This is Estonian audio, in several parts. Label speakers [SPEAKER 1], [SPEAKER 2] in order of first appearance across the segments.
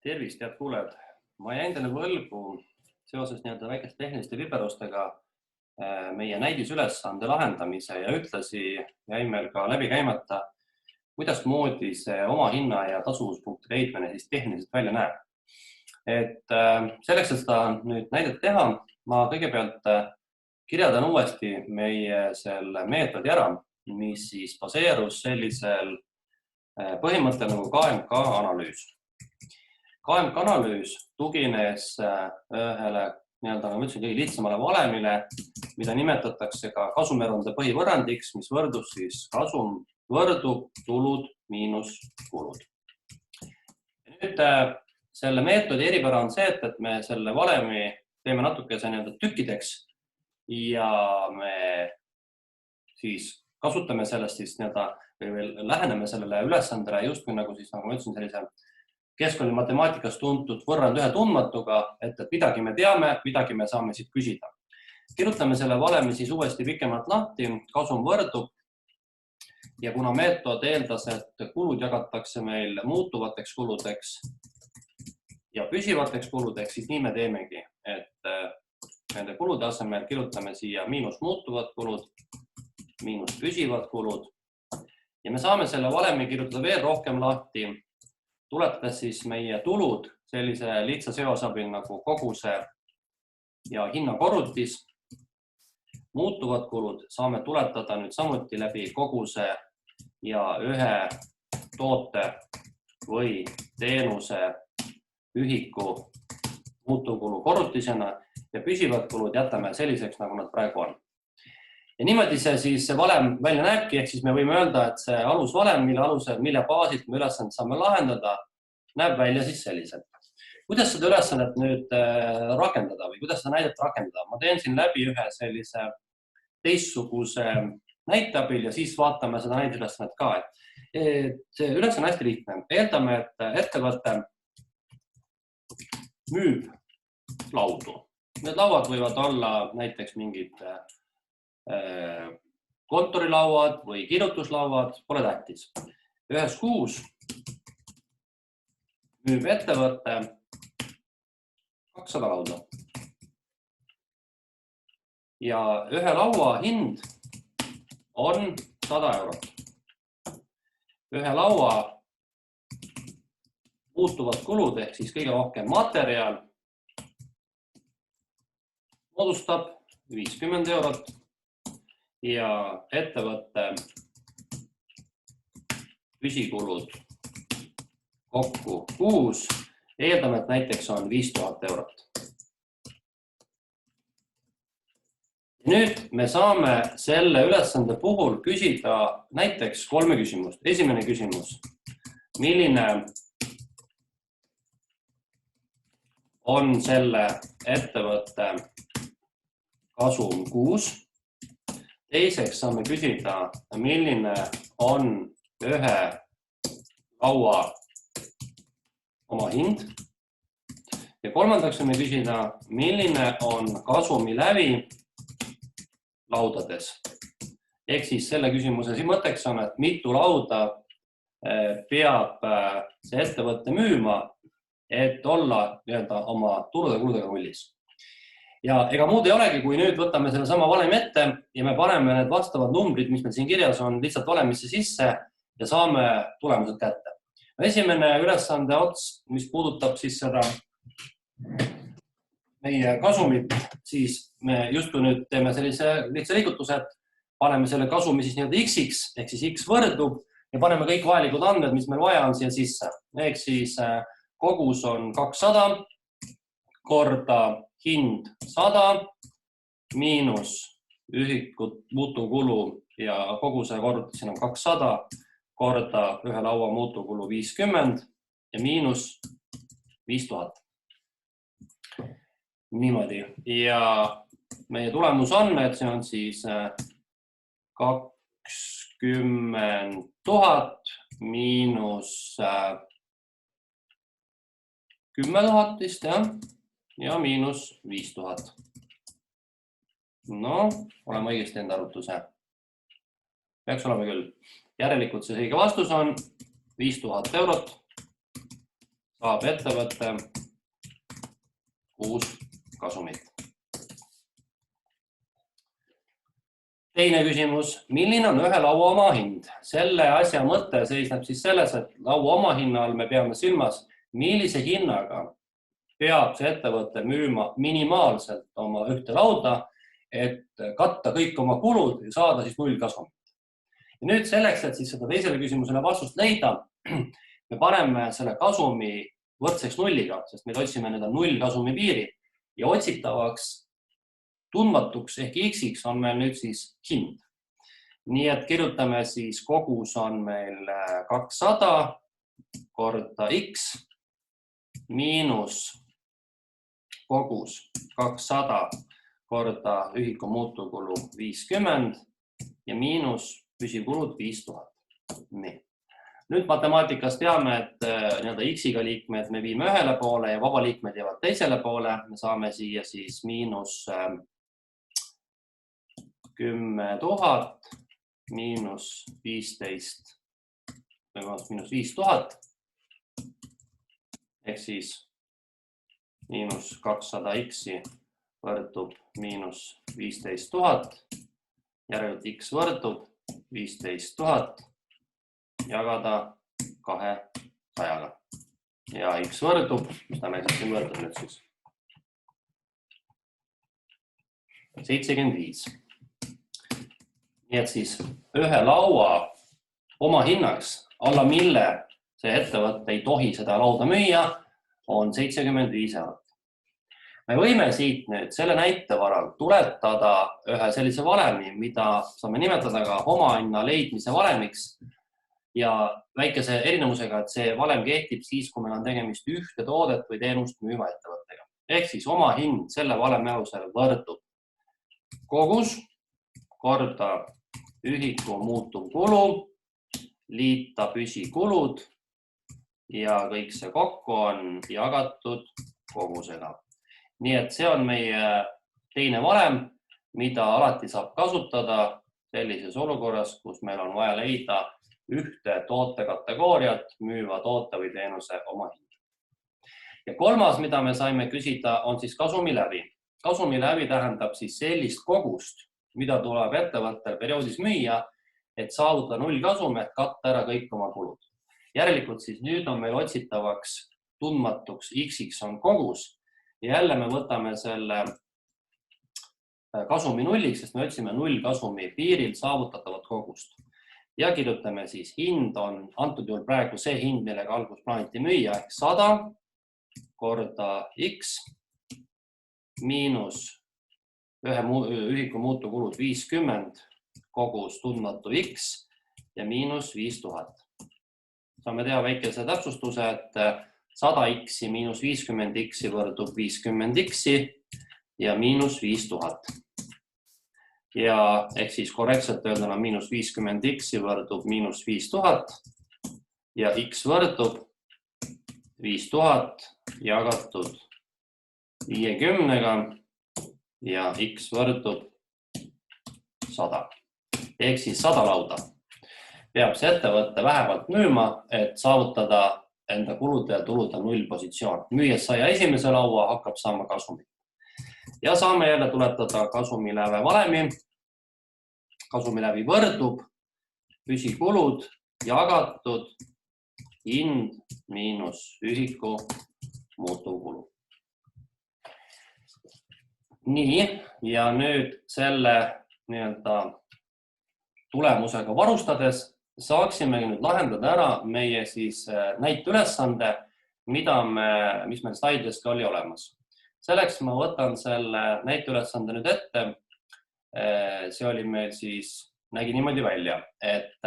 [SPEAKER 1] Tervist, head kuulajad! Ma jäin teile võlgu seoses väikeste tehniliste viperustega meie näidisülesande lahendamise ja ühtlasi jäi meil ka läbi käimata, kuidas moodi see omahinna ja tasuvuspunkti leidmine siis tehniliselt välja näeb. Selleks, et seda nüüd näidet teha, ma kõigepealt kirjeldan uuesti meie selle meetodi ära, mis siis baseerus sellisel põhimõttel nagu KMK analüüs. KMK analüüs tugines ühele nagu ma ütlesin, kõige lihtsamale valemile, mida nimetatakse ka kasumierakondade põhivõrrandiks, mis võrdub siis kasum võrdub tulud miinus kulud. Nüüd selle meetodi eripära on see, et me selle valemi teeme natukese tükkideks ja me siis kasutame sellest siis või läheneme sellele ülesandele justkui nagu ma ütlesin, sellise keskkonnamatematikas tuntud võrrand ühe tundmatuga, et midagi me teame, midagi me saame siit küsida. Kirjutame selle valemi siis uuesti pikemalt lahti, kasum võrdub ja kuna meetod eeldas, et kulud jagatakse meil muutuvateks kuludeks ja püsivateks kuludeks, siis nii me teemegi, et nende kulude asemel kirjutame siia miinus muutuvad kulud, miinus püsivad kulud ja me saame selle valemi kirjutada veel rohkem lahti, tuletades siis meie tulud sellise lihtsa seosabil nagu koguse ja hinnakorrutis. Muutuvad kulud saame tuletada nüüd samuti läbi koguse ja ühe toote või teenuse ühiku muutuvkulu korrutisena ja püsivad kulud jätame selliseks, nagu nad praegu on. Ja niimoodi see valem välja näebki, ehk siis me võime öelda, et see alusvalem, mille baasilt me ülesannet saame lahendada, näeb välja siis selliselt. Kuidas seda ülesannet nüüd rakendada või kuidas seda näidet rakendada? Ma teen siin läbi ühe sellise teistsuguse näiteabil ja siis vaatame seda näiteülesannet ka. See ülesanne on hästi lihtne. Eeldame, et ettevõte müüb laudu. Need lauad võivad olla näiteks mingid kontorilauad või kirjutuslauad, pole tähtis. Ühes kuus müüb ettevõte 200 lauda. Ja ühe laua hind on 100 eurot. Ühe laua muutuvad kulud ehk siis kõige rohkem materjal moodustab 50 eurot. Ja ettevõtte püsikulud kokku kuus, eeldame, et näiteks on 5000 eurot. Nüüd me saame selle ülesande puhul küsida näiteks 3 küsimust. Esimene küsimus, milline on selle ettevõtte kasum kuus? Teiseks saame küsida, milline on ühe laua oma hind. Ja kolmandaks saame küsida, milline on kasumi lävi laudades. Ehk siis selle küsimuse mõtteks on, et mitu lauda peab see ettevõtte müüma, et olla oma tulude kuludega nullis. Ja ega muud ei olegi, kui nüüd võtame selle sama valemi ette ja me paneme need vastavad numbrid, mis meil siin kirjas on, lihtsalt valemisse sisse ja saame tulemused kätte. Esimene ülesande ots, mis puudutab siis seda meie kasumit, siis me justkui nüüd teeme sellise lihtsa liigutuse, et paneme selle kasumi siis x-iks, ehk siis x võrdub ja paneme kõik vajalikud andmed, mis meil vaja on siia sisse. Ehk siis kogus on 200 korda hind 100 miinus ühikud muutuvkulu ja koguse korrutis on 200 korda ühe laua muutuvkulu 50 ja miinus 5000. Niimoodi. Ja meie tulemus on, et see on siis 20 000 miinus 10 000 vist, jah? Ja miinus 5000. No, oleme õigesti enda arvutuse. Peaks olema küll. Järelikult see õige vastus on 5000 eurot. saab ettevõtte 6 kasumit. Teine küsimus, milline on ühe laua omahind? Selle asja mõte seisneb siis selles, et laua omahinna all me peame silmas, millise hinnaga peab see ettevõte müüma minimaalselt oma ühte lauda, et katta kõik oma kulud ja saada siis nullkasumit. Ja nüüd selleks, et siis seda teisele küsimusele vastust leida, me paneme selle kasumi võrdseks nulliga, sest me otsime nüüd nullkasumi piiri ja otsitavaks tundmatuks ehk X-iks on meil nüüd siis hind. Nii et kirjutame siis kogus on meil 200 korda X miinus kogus 200 korda ühiku muutuvkulu 50 ja miinus püsikulud 5000. Nii. Nüüd matemaatikast teame, et X-iga liikmed me viime ühele poole ja vaba liikmed jäävad teisele poole. Me saame siia siis miinus 10 000 miinus 15 miinus 5000 ehk siis miinus 200 X-i võrdub miinus 15 000. Järelikult X võrdub 15 000 jagada 200-ga. Ja X võrdub, mis ta meil siin võrdub nüüd siis? 75. Nii et siis ühe laua oma hinnaks, alla mille see ettevõte ei tohi seda lauda müüa, on 75 eurot. Me võime siit nüüd selle näite varal tuletada ühe sellise valemi, mida saame nimetada ka omahinna leidmise valemiks ja väikese erinevusega, et see valem kehtib siis, kui meil on tegemist ühte toodet või teenust müüva ettevõttega. Ehk siis oma hind selle valemi alusel võrdub kogus korda ühiku muutuvkulu, liita püsikulud ja kõik see kokku on jagatud kogusega. Nii et see on meie teine valem, mida alati saab kasutada sellises olukorras, kus meil on vaja leida ühte tootekategooriat müüva toote või teenuse omahind. Ja kolmas, mida me saime küsida, on siis kasumilävi. Kasumilävi tähendab siis sellist kogust, mida tuleb ettevõttel perioodis müüa, et saavutada nullkasum, et katta ära kõik oma kulud. Järelikult siis nüüd on meil otsitavaks tundmatuks X-iks on kogus ja jälle me võtame selle kasumi nulliks, sest me otsime nullkasumi piiril saavutatavat kogust. Ja kirjutame siis hind on antud juhul praegu see hind, millega alguses plaaniti müüa ehk 100 korda X miinus ühiku muutuvkulud 50 kogus tundmatu X ja miinus 5000. Saame teha väikese täpsustuse, et 100 X-i miinus 50 X-i võrdub 50 X-i ja miinus 5000. Ja ehk siis korrektselt öelduna miinus 50 X-i võrdub miinus 5000 ja X võrdub 5000 jagatud 50-ga ja X võrdub 100. Ehk siis 100 lauda peab see ettevõtte vähemalt müüma, et saavutada enda kulude ja tulude nullpositsioon. Müües 100 esimese laua hakkab saama kasumit. Ja saame jälle tuletada kasumiläve valemi. Kasumilävi võrdub püsikulud jagatud hind miinus ühiku muutuvkulu. Nii, ja nüüd selle tulemusega varustades saaksime nüüd lahendada ära meie siis näiteülesande, mis meil slaidides ka oli olemas. Selleks ma võtan selle näiteülesande nüüd ette. See oli meil siis, nägi niimoodi välja, et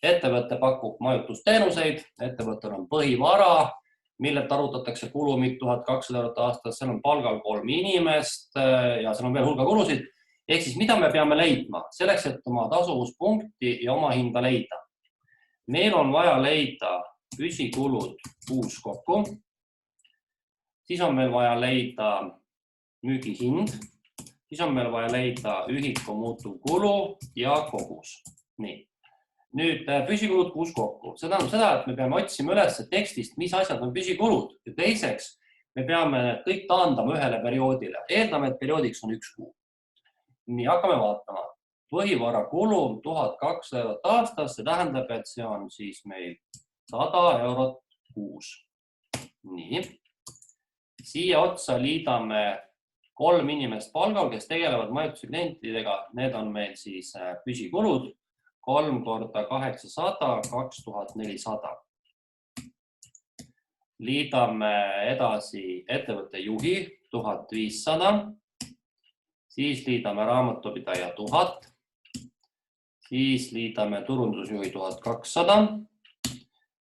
[SPEAKER 1] ettevõte pakub majutusteenuseid, ettevõttel on põhivara, millelt arvutatakse kulumik 1200 eurot aastas, seal on palgal 3 inimest ja seal on veel hulga kulusid. Ehk siis mida me peame leidma selleks, et oma tasuvuspunkti ja oma hinda leida? Meil on vaja leida püsikulud 6 kokku, siis on meil vaja leida müügihind, siis on meil vaja leida ühiku muutuvkulu ja kogus. Nii. Nüüd püsikulud 6 kokku. See tähendab seda, et me peame otsima üles tekstist, mis asjad on püsikulud. Ja teiseks, me peame kõik taandama ühele perioodile. Eeldame, et perioodiks on 1 kuu. Nii, hakkame vaatama. Põhivara kulu 1200 eurot aastas. See tähendab, et see on siis meil 100 eurot kuus. Nii. Siia otsa liidame 3 inimest palgal, kes tegelevad majutuse klientidega. Need on meil siis püsikulud. 3 korda 800, 2400. Liidame edasi ettevõtte juhi 1500. Siis liidame raamatupidaja 1000. Siis liidame turundusjuhi 1200.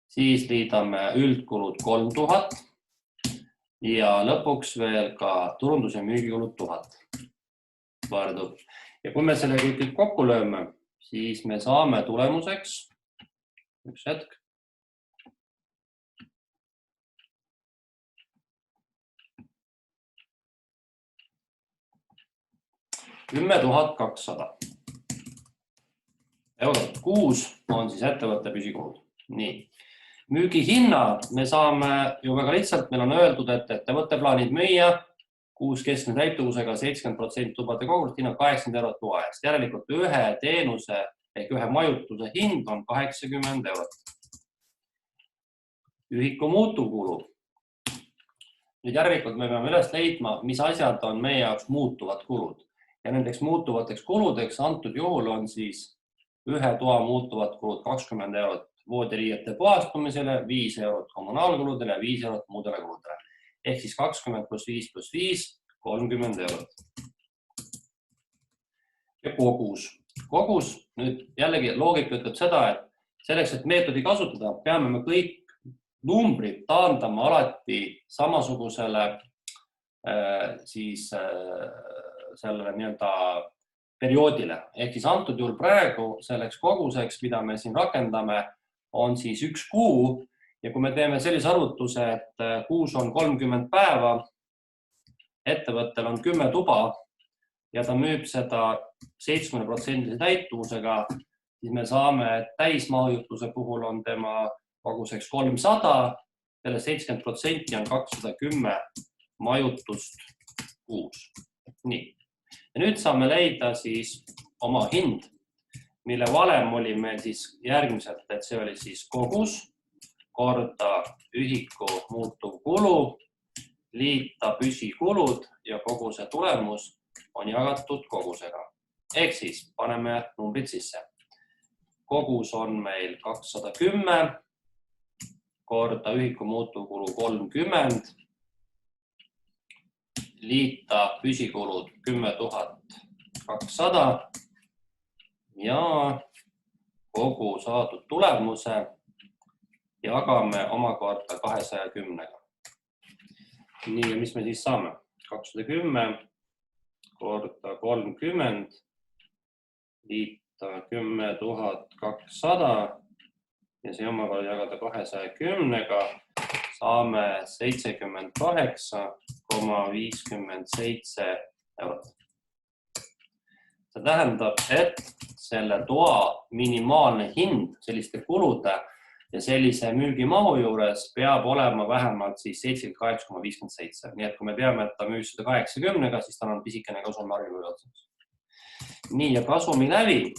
[SPEAKER 1] Siis liidame üldkulud 3000. Ja lõpuks veel ka turundus- ja müügikulud 1000. Võrdub. Ja kui me selle kõik kokku lööme, siis me saame tulemuseks, üks hetk, $10,200 eurot kuus on siis ettevõtte püsikulud. Nii. Müügihinna me saame ju väga lihtsalt, meil on öeldud, et ettevõtte plaanib müüa kuus keskmise täituvusega 70% lubade kogust hinnad 80 eurot loa eest. Järelikult ühe teenuse ehk ühe majutuse hind on 80 eurot. Ühiku muutuvkulu. Nüüd järelikult me peame üles leidma, mis asjad on meie jaoks muutuvad kulud. Ja nendeks muutuvateks kuludeks antud juhul on siis ühe toa muutuvad kulud 20 eurot voodiriiete puhastumisele, 5 eurot kommunaalkuludele ja 5 eurot muudele kuludele. Ehk siis 20 + 5 + 5, 30 eurot. Ja kogus. Kogus, nüüd jällegi loogika ütleb seda, et selleks, et meetodi kasutada, peame me kõik numbrid taandama alati samasugusele siis sellele nii-öelda perioodile. Ehk siis antud juhul praegu selleks koguseks, mida me siin rakendame, on siis 1 kuu. Ja kui me teeme sellise arvutuse, et kuus on 30 päeva, ettevõttel on 10 tuba ja ta müüb seda 70% täituvusega, siis me saame, et täismahujutuse puhul on tema koguseks 300, selle 70% on 210 majutust kuus. Nii. Ja nüüd saame leida siis oma hind, mille valem oli meil siis järgmiselt, et see oli siis kogus korda ühiku muutuv kulu, liita püsikulud ja koguse tulemus on jagatud kogusega. Ehk siis paneme numbrid sisse. Kogus on meil 210 korda ühiku muutuv kulu 30, liita püsikulud 10,200 ja kogu saadud tulemuse jagame omakorda 210-ga. Nii, ja mis me siis saame? 210 korda 30 liita 10,200 ja see omakorda jagada 210-ga saame 78,57 eurot. See tähendab, et selle toa minimaalne hind selliste kulude ja sellise müügimahu juures peab olema vähemalt siis 78,57. Nii et kui me teame, et ta müüs seda 80-ga, siis tal on pisikene kasumi arvimine otsas. Nii, ja kasumi läbi.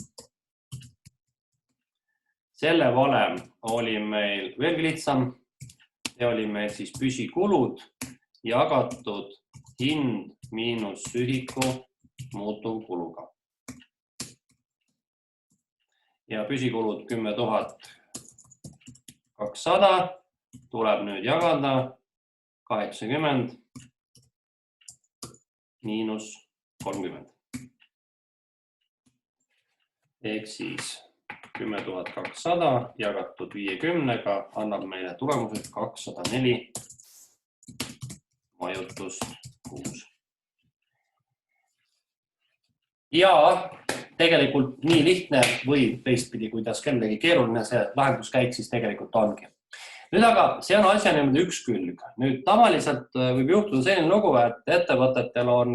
[SPEAKER 1] Selle valem oli meil veelgi lihtsam. See oli meil siis püsikulud jagatud hind miinus ühiku muutuvkuluga. Ja püsikulud 10,200 tuleb nüüd jagada 80 miinus 30. Ehk siis 10,200 jagatud 50-ga annab meile tulemuseks 204 majutust kuus. Ja tegelikult nii lihtne või teistpidi, kuidas kellegi keeruline see lahenduskäik siis tegelikult ongi. Nüüd aga see on asja niimoodi üks külg. Nüüd tavaliselt võib juhtuda selline lugu, et ettevõtetel on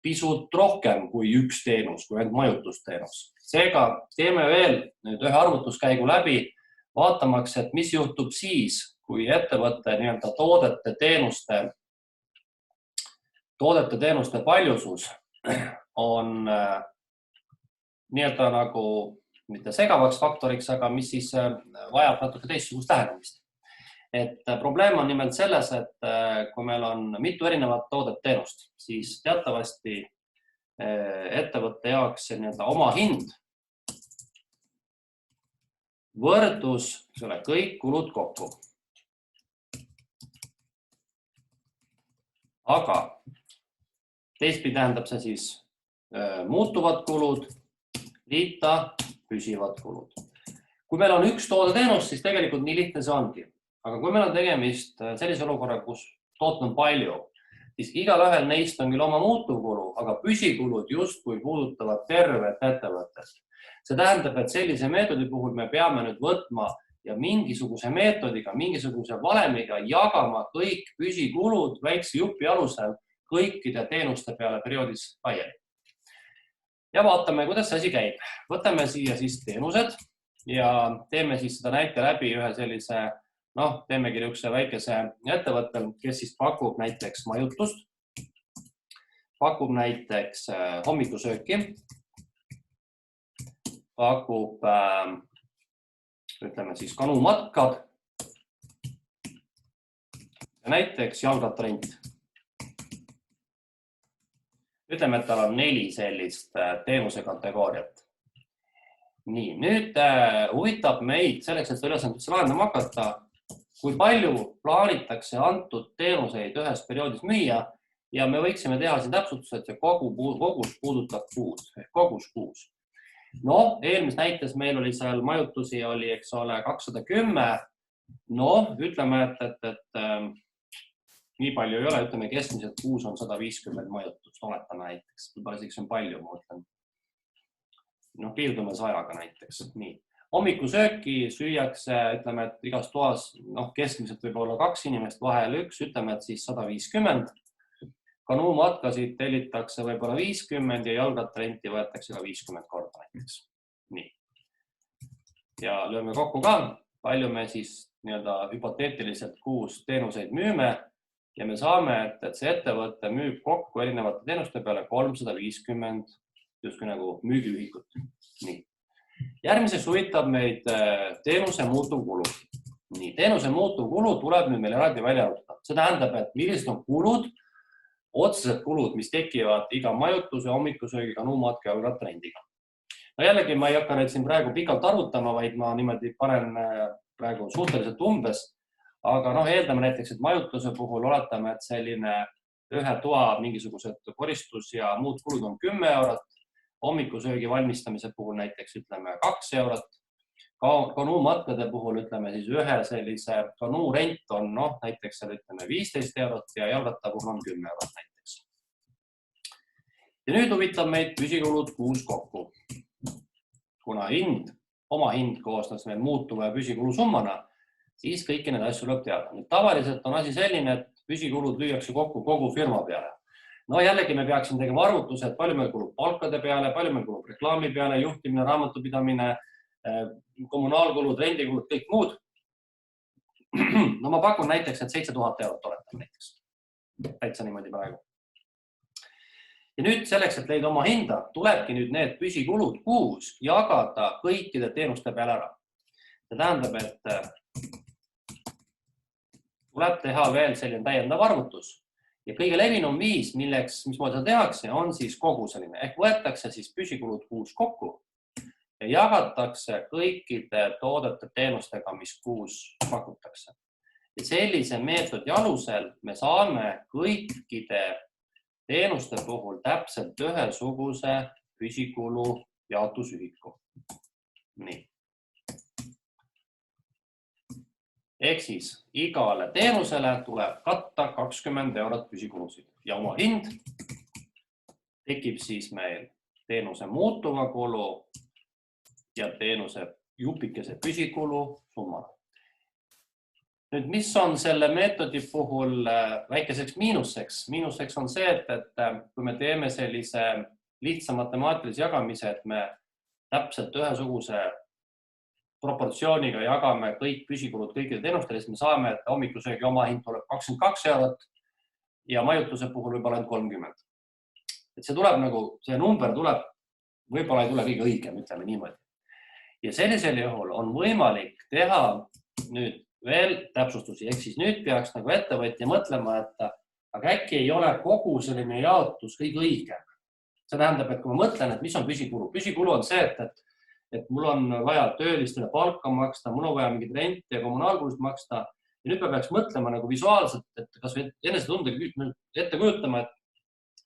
[SPEAKER 1] pisut rohkem kui üks teenus, kui ainult majutusteenus. Seega teeme veel nüüd ühe arvutuskäigu läbi, vaatamaks, et mis juhtub siis, kui ettevõtte nii-öelda toodete-teenuste paljusus on nii-öelda nagu mitte segavaks faktoriks, aga mis siis vajab natuke teistsugust lähenemist. Et probleem on nimelt selles, et kui meil on mitu erinevat toodet-teenust, siis teatavasti ettevõtte jaoks nii-öelda oma hind võrdus kõik kulud kokku. Aga teistpidi tähendab see siis muutuvad kulud, liita püsivad kulud. Kui meil on üks toodeteenus, siis tegelikult nii lihtne see ongi. Aga kui meil on tegemist sellise olukorra, kus toote on palju, siis igal ühel neist on küll oma muutuvkulu, aga püsikulud justkui puudutavad tervet ettevõtet. See tähendab, et sellise meetodi puhul me peame nüüd võtma ja mingisuguse meetodiga, mingisuguse valemiga jagama kõik püsikulud väikse jupi alusel kõikide teenuste peale perioodis laiali. Ja vaatame, kuidas see asi käib. Võtame siia siis teenused ja teeme siis seda näite läbi ühe sellise, teemegi niisuguse väikese ettevõttel, kes siis pakub näiteks majutust, pakub näiteks hommikusööki, pakub, ütleme siis kanumatkad ja näiteks jalgrattarent. Ütleme, et tal on 4 sellist teenuse kategooriat. Nii, nüüd huvitab meid selleks, et seda ülesandesse lahendama hakata, kui palju plaanitakse antud teenuseid ühes perioodis müüa ja me võiksime teha siin täpsustused, et kogus puudutab kuud ehk kogus kuus. Eelmises näites meil oli seal majutusi oli, eks ole, 210. Ütleme, et nii palju ei ole, ütleme keskmiselt kuus on 150 majutust, oletame näiteks. Võib-olla isegi on palju, ma mõtlen. Piirdume 100-ga näiteks. Nii. Hommikuusööki süüakse, ütleme, et igas toas keskmiselt võib olla 2 inimest, vahel 1, ütleme, et siis 150. Kanumatkasid tellitakse võib-olla 50 ja jalgrattarenti võetakse ka 50 korda näiteks. Nii. Ja lööme kokku ka, palju me siis nii-öelda hüpoteetiliselt kuus teenuseid müüme ja me saame, et see ettevõte müüb kokku erinevate teenuste peale 350 justkui nagu müügiühikut. Nii. Järgmiseks huvitab meid teenuse muutuvkulu. Nii, teenuse muutuvkulu tuleb nüüd meil eraldi välja arvutada. See tähendab, et millised on kulud, otsesed kulud, mis tekivad iga majutuse, hommikusöögi, kanumatka ja jalgrattarendiga. Jällegi ma ei hakka neid siin praegu pikalt arvutama, vaid ma niimoodi panen praegu suhteliselt umbes. Aga eeldame näiteks, et majutuse puhul oletame, et selline ühe toa mingisugused koristus ja muud kulud on 10 eurot. Hommikusöögi valmistamise puhul näiteks ütleme 2 eurot. Kanuumatkade puhul ütleme siis ühe sellise kanuurent on näiteks seal ütleme 15 eurot ja jalgratta puhul on 10 eurot näiteks. Ja nüüd huvitab meid püsikulud kuus kokku. Kuna oma hind koosnes meil muutuva ja püsikulu summana, siis kõiki neid asju tuleb teada. Tavaliselt on asi selline, et püsikulud lüüakse kokku kogu firma peale. Jällegi me peaksime tegema arvutused, palju meil kulub palkade peale, palju meil kulub reklaami peale, juhtimine, raamatupidamine, kommunaalkulud, rendikulud, kõik muud. Ma pakun näiteks, et 7000 eurot oletame näiteks. Täitsa niimoodi praegu. Ja nüüd selleks, et leida oma hinda, tulebki nüüd need püsikulud kuus jagada kõikide teenuste peale ära. See tähendab, et tuleb teha veel selline täiendav arvutus. Ja kõige levinum viis, mismoodi seda tehakse, on siis koguseline. Ehk võetakse siis püsikulud kuus kokku ja jagatakse kõikide toodete teenustega, mis kuus pakutakse. Ja sellise meetodi alusel me saame kõikide teenuste puhul täpselt ühesuguse püsikulu jaotusühiku. Nii. Ehk siis igale teenusele tuleb katta 20 eurot püsikulusid ja oma hind tekib siis meil teenuse muutuva kulu ja teenuse jupikese püsikulu summana. Nüüd, mis on selle meetodi puhul väikeseks miinuseks? Miinuseks on see, et kui me teeme sellise lihtsa matemaatilise jagamise, et me täpselt ühesuguse proportsiooniga jagame kõik püsikulud kõikide teenustele, siis me saame, et hommikusöögi omahind tuleb 22 eurot ja majutuse puhul võib-olla ainult 30. Et see tuleb nagu, see number tuleb, võib-olla ei tule kõige õigem, ütleme niimoodi. Ja sellisel juhul on võimalik teha nüüd veel täpsustusi, ehk siis nüüd peaks nagu ettevõtja mõtlema, et aga äkki ei ole kogu selline jaotus kõige õigem. See tähendab, et kui ma mõtlen, et mis on püsikulu. Püsikulu on see, et mul on vaja töölistele palka maksta, mul on vaja mingid renti ja kommunaalkulust maksta. Ja nüüd me peaks mõtlema nagu visuaalselt, et kas või enesetundega ette kujutama, et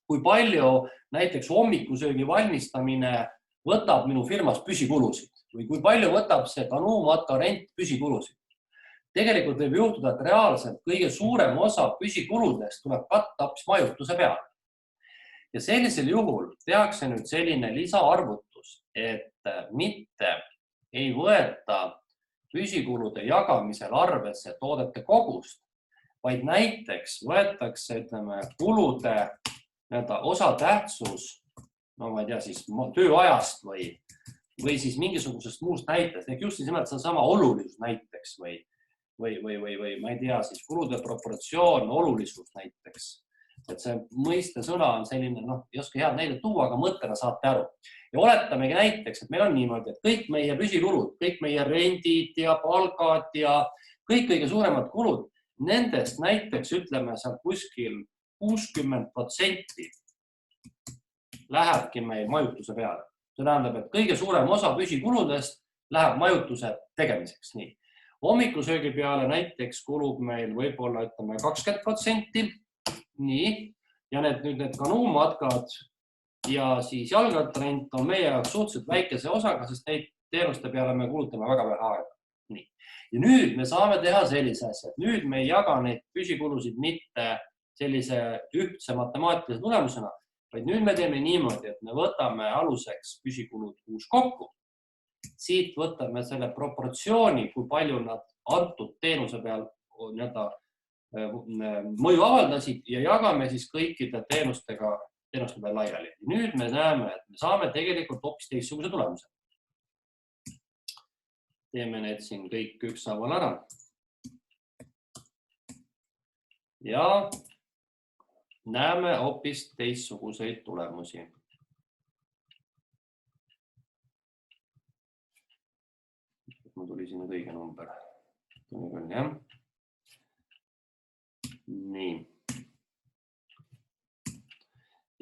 [SPEAKER 1] kui palju näiteks hommikusöögi valmistamine võtab minu firmas püsikulusid või kui palju võtab see kanuumatka rent püsikulusid. Tegelikult võib juhtuda, et reaalselt kõige suurem osa püsikuludest tuleb katta hoopis majutuse peale. Ja sellisel juhul tehakse nüüd selline lisaarvutus, et mitte ei võeta püsikulude jagamisel arvesse toodete kogust, vaid näiteks võetakse, ütleme, kulude osatähtsus, no ma ei tea, siis tööajast või siis mingisugusest muust näitest, ehk just nimelt see on sama olulisus näiteks või ma ei tea, siis kulude proportsioon, olulisus näiteks. Et see mõiste sõna on selline, ei oska head näidet tuua, aga mõttena saate aru. Ja oletamegi näiteks, et meil on niimoodi, et kõik meie püsikulud, kõik meie rendid ja palgad ja kõik kõige suuremad kulud, nendest näiteks ütleme seal kuskil 60% lähebki meil majutuse peale. See tähendab, et kõige suurem osa püsikuludest läheb majutuse tegemiseks. Nii. Hommikusöögi peale näiteks kulub meil võib-olla 20%. Nii. Ja need kanuumatkad ja siis jalgrattarent on meie jaoks suhteliselt väikese osaga, sest neid teenuste peale me kulutame väga vähe aega. Nii. Ja nüüd me saame teha sellise asja, et nüüd me ei jaga neid püsikulusid mitte sellise ühtse matemaatilise tulemusena, vaid nüüd me teeme niimoodi, et me võtame aluseks püsikulud kuus kokku. Siit võtame selle proportsiooni, kui palju nad antud teenuse peal mõju avaldasid ja jagame siis kõikide teenuste peal laiali. Nüüd me näeme, et me saame tegelikult hoopis teistsuguse tulemuse. Teeme need siin kõik ükshaaval ära. Ja näeme hoopis teistsuguseid tulemusi. Mul tuli sinna õige number. Jah. Nii.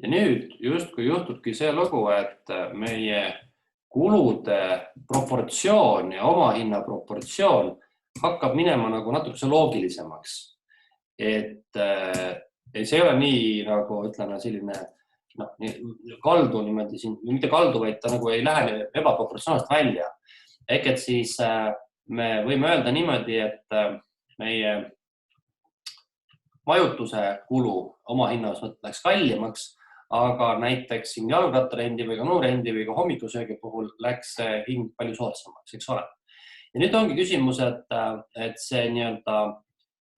[SPEAKER 1] Ja nüüd justkui juhtubki see lugu, et meie kulude proportsioon ja omahinna proportsioon hakkab minema nagu natukese loogilisemaks. Et see ei ole nii nagu, ütleme, selline kaldu niimoodi siin, mitte kaldu, vaid ta nagu ei lähe ebaproportsionaalselt välja. Ehk et siis me võime öelda niimoodi, et meie majutuse kulu oma hinnas läks kallimaks, aga näiteks siin jalgrattarendi või kanuurendi või ka hommikusöögi puhul läks hind palju soodsamaks, eks ole. Ja nüüd ongi küsimus, et see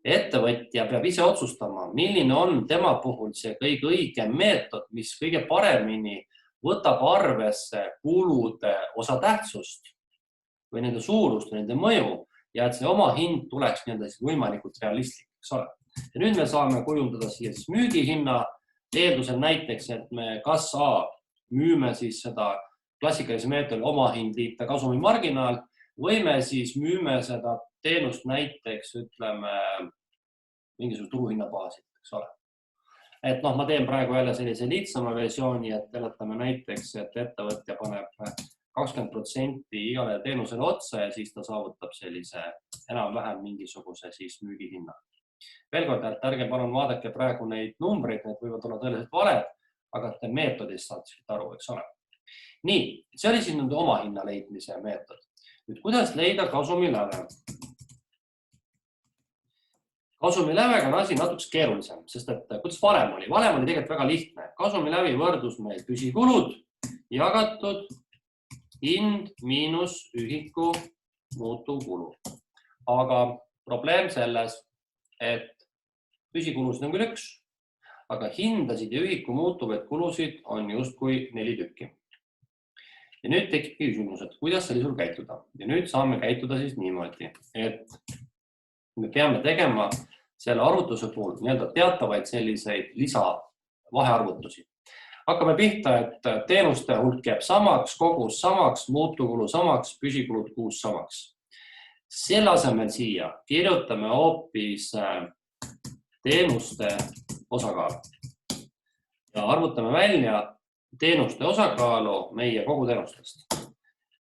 [SPEAKER 1] ettevõtja peab ise otsustama, milline on tema puhul see kõige õigem meetod, mis kõige paremini võtab arvesse kulude osatähtsust või nende suurust või nende mõju ja et see oma hind tuleks võimalikult realistlik, eks ole. Ja nüüd me saame kujundada siia siis müügihinna eeldusel näiteks, et me kas müüme siis seda klassikalise meetodi omahind liita kasumi marginaal või me siis müüme seda teenust näiteks, ütleme, mingisuguse turuhinna baasil, eks ole. Et ma teen praegu jälle sellise lihtsama versiooni, et eletame näiteks, et ettevõtja paneb 20% igale teenusele otsa ja siis ta saavutab sellise enam-vähem mingisuguse siis müügihinna. Veel kord, et ärge palun vaadake praegu neid numbreid, need võivad olla tõeliselt valed, aga te meetodist saate aru, eks ole. Nii, see oli siis oma hinna leidmise meetod. Nüüd, kuidas leida kasumiläve? Kasumilävega on asi natuke keerulisem, sest et kuidas varem oli? Varem oli tegelikult väga lihtne. Kasumilävi võrdus meil püsikulud jagatud hind miinus ühiku muutuvkulu. Aga probleem selles, et püsikulusid on küll üks, aga hindasid ja ühiku muutuvaid kulusid on justkui 4 tükki. Ja nüüd tekibki küsimus, et kuidas sellisel käituda. Ja nüüd saame käituda siis niimoodi, et me peame tegema selle arvutuse puhul teatavaid selliseid lisavahearvutusi. Hakkame pihta, et teenuste hulk jääb samaks, kogus samaks, muutuvkulu samaks, püsikulud kuus samaks. Selle asemel siia kirjutame hoopis teenuste osakaalu ja arvutame välja teenuste osakaalu meie koguteenustest.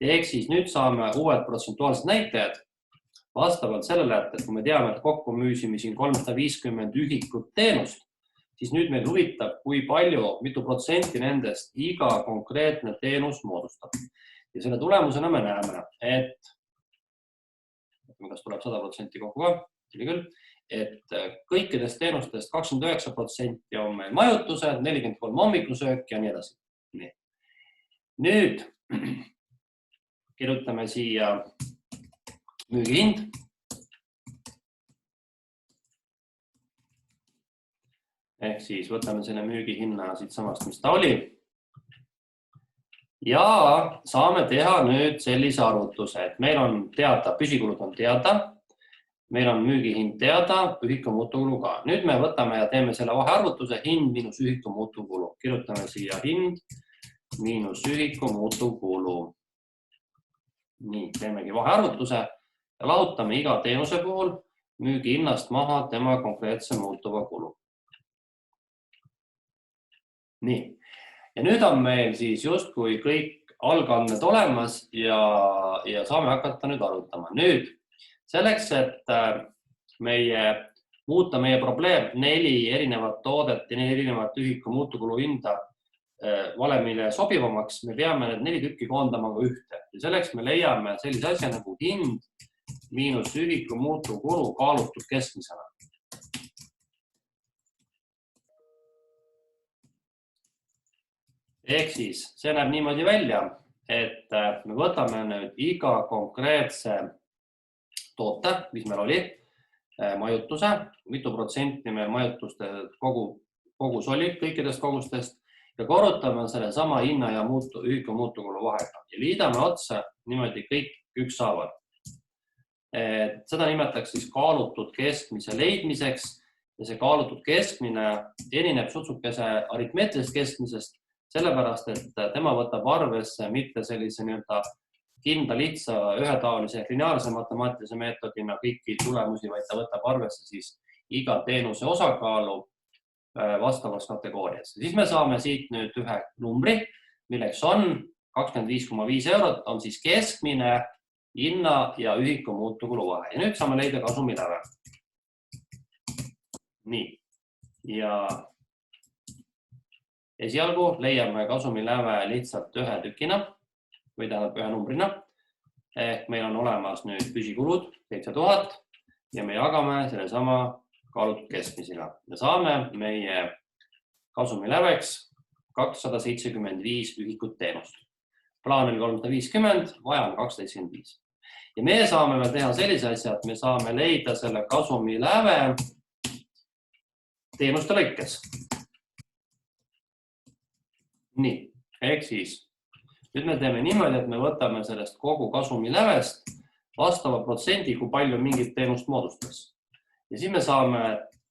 [SPEAKER 1] Ehk siis nüüd saame uued protsentuaalsed näitajad vastavalt sellele, et kui me teame, et kokku müüsime siin 350 ühikut teenust, siis nüüd meil huvitab, kui palju, mitu protsenti nendest iga konkreetne teenus moodustab. Ja selle tulemusena me näeme, et kas tuleb 100% kokku ka, küll, et kõikidest teenustest 29% on meil majutused, 43 hommikusöök ja nii edasi. Nüüd kirjutame siia müügihind. Ehk siis võtame selle müügihinna siit samast, mis ta oli. Ja saame teha nüüd sellise arvutuse, et meil on teada, püsikulud on teada, meil on müügihind teada, ühiku muutuvkulu ka. Nüüd me võtame ja teeme selle vahearvutuse hind miinus ühiku muutuvkulu. Kirjutame siia hind miinus ühiku muutuvkulu. Nii, teemegi vahearvutuse ja lahutame iga teenuse puhul müügihinnast maha tema konkreetse muutuva kulu. Nii, ja nüüd on meil siis justkui kõik algandmed olemas ja saame hakata nüüd arutama. Nüüd, selleks, et muuta meie probleem 4 erinevat toodet ja 4 erinevat ühiku muutuvkulu hinda valemile sobivamaks, me peame need 4 tükki koondama ka ühte. Ja selleks me leiame sellise asja nagu hind miinus ühiku muutuvkulu kaalutud keskmisena. Ehk siis see näeb niimoodi välja, et me võtame nüüd iga konkreetse toote, mis meil oli, majutuse, mitu protsenti meil majutuste kogus oli kõikidest kogustest ja korrutame selle sama hinna ja ühiku muutuvkulu vahega ja liidame otsa niimoodi kõik ükshaaval. Seda nimetatakse siis kaalutud keskmise leidmiseks ja see kaalutud keskmine erineb sutsukese aritmeetilisest keskmisest, sellepärast, et tema võtab arvesse mitte sellise kindla lihtsa ühetaolise lineaarse matemaatilise meetodina kõiki tulemusi, vaid ta võtab arvesse siis iga teenuse osakaalu vastavas kategoorias. Siis me saame siit nüüd ühe numbri, milleks on 25,5 eurot, on siis keskmine hinna ja ühiku muutuvkulu vahe. Ja nüüd saame leida kasumiläve. Nii, ja esialgu leiame kasumiläve lihtsalt ühe tükina või tähendab ühe numbrina. Ehk meil on olemas nüüd püsikulud 7000 ja me jagame selle sama kaalutud keskmisega. Ja saame meie kasumiläveks 275 ühikut teenust. Plaan oli 350, vaja on 275. Ja me saame veel teha sellise asja, et me saame leida selle kasumiläve teenuste lõikes. Nii, ehk siis nüüd me teeme niimoodi, et me võtame sellest kogu kasumilävest vastava protsendi, kui palju mingit teenust moodustas. Ja siis me saame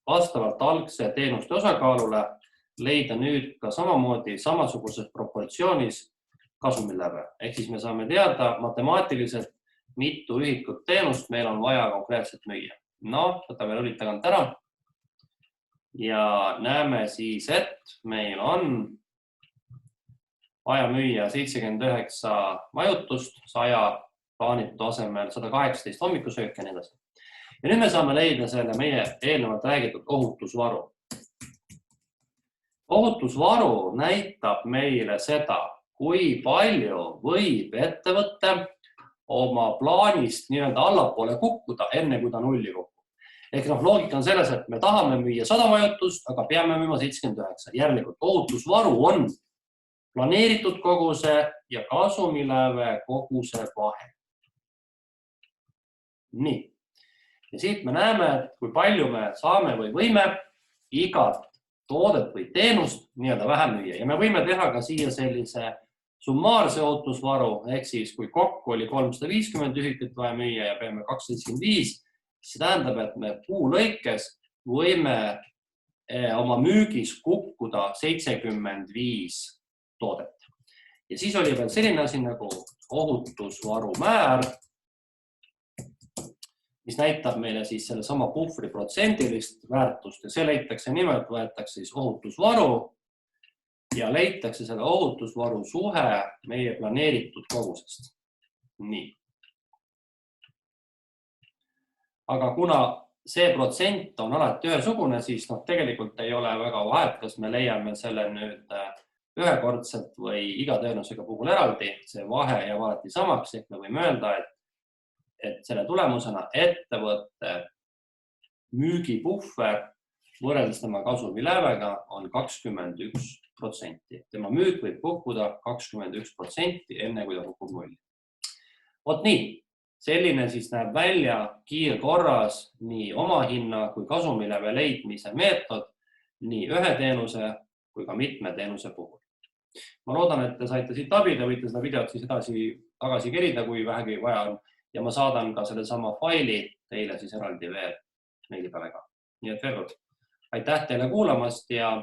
[SPEAKER 1] vastavalt algse teenuste osakaalule leida nüüd ka samamoodi samasuguses proportsioonis kasumiläve. Ehk siis me saame teada matemaatiliselt, mitu ühikut teenust meil on vaja konkreetselt müüa. No, võtame õlit tagant ära ja näeme siis, et meil on vaja müüa 79 majutust, 100 plaanitud asemel 118 hommikusöök ja nii edasi. Ja nüüd me saame leida selle meie eelnevalt räägitud ohutusvaru. Ohutusvaru näitab meile seda, kui palju võib ettevõte oma plaanist allapoole kukkuda, enne kui ta nulli kukub. Ehk loogika on selles, et me tahame müüa 100 majutust, aga peame müüma 79. Järelikult ohutusvaru on planeeritud koguse ja kasumiläve koguse vahe. Nii. Ja siit me näeme, et kui palju me saame või võime igat toodet või teenust vähem müüa. Ja me võime teha ka siia sellise summaarse ohutusvaru ehk siis kui kokku oli 350 ühikut vaja müüa ja peame 275, siis see tähendab, et me kuu lõikes võime oma müügis kukkuda 75 toodet. Ja siis oli veel selline asi nagu ohutusvaru määr, mis näitab meile siis selle sama puhvri protsendilist väärtust ja see leitakse nimelt, võetakse siis ohutusvaru ja leitakse selle ohutusvaru suhe meie planeeritud kogusest. Nii. Aga kuna see protsent on alati ühesugune, siis tegelikult ei ole väga vahet, kas me leiame selle nüüd ühekordselt või iga teenusega puhul eraldi. See vahe jääb alati samaks, ehk me võime öelda, et selle tulemusena ettevõtte müügipuhver võrreldes tema kasumilävega on 21%. Tema müük võib kukkuda 21% enne, kui ta kukub nulli. Vot nii, selline siis näeb välja kiirkorras nii omahinna kui kasumiläve leidmise meetod nii ühe teenuse kui ka mitme teenuse puhul. Ma loodan, et te saite siit abi, te võite seda videot siis tagasi kerida, kui vähegi vaja on. Ja ma saadan ka selle sama faili teile siis eraldi veel meili peale ka. Nii et veel kord, aitäh teile kuulamast ja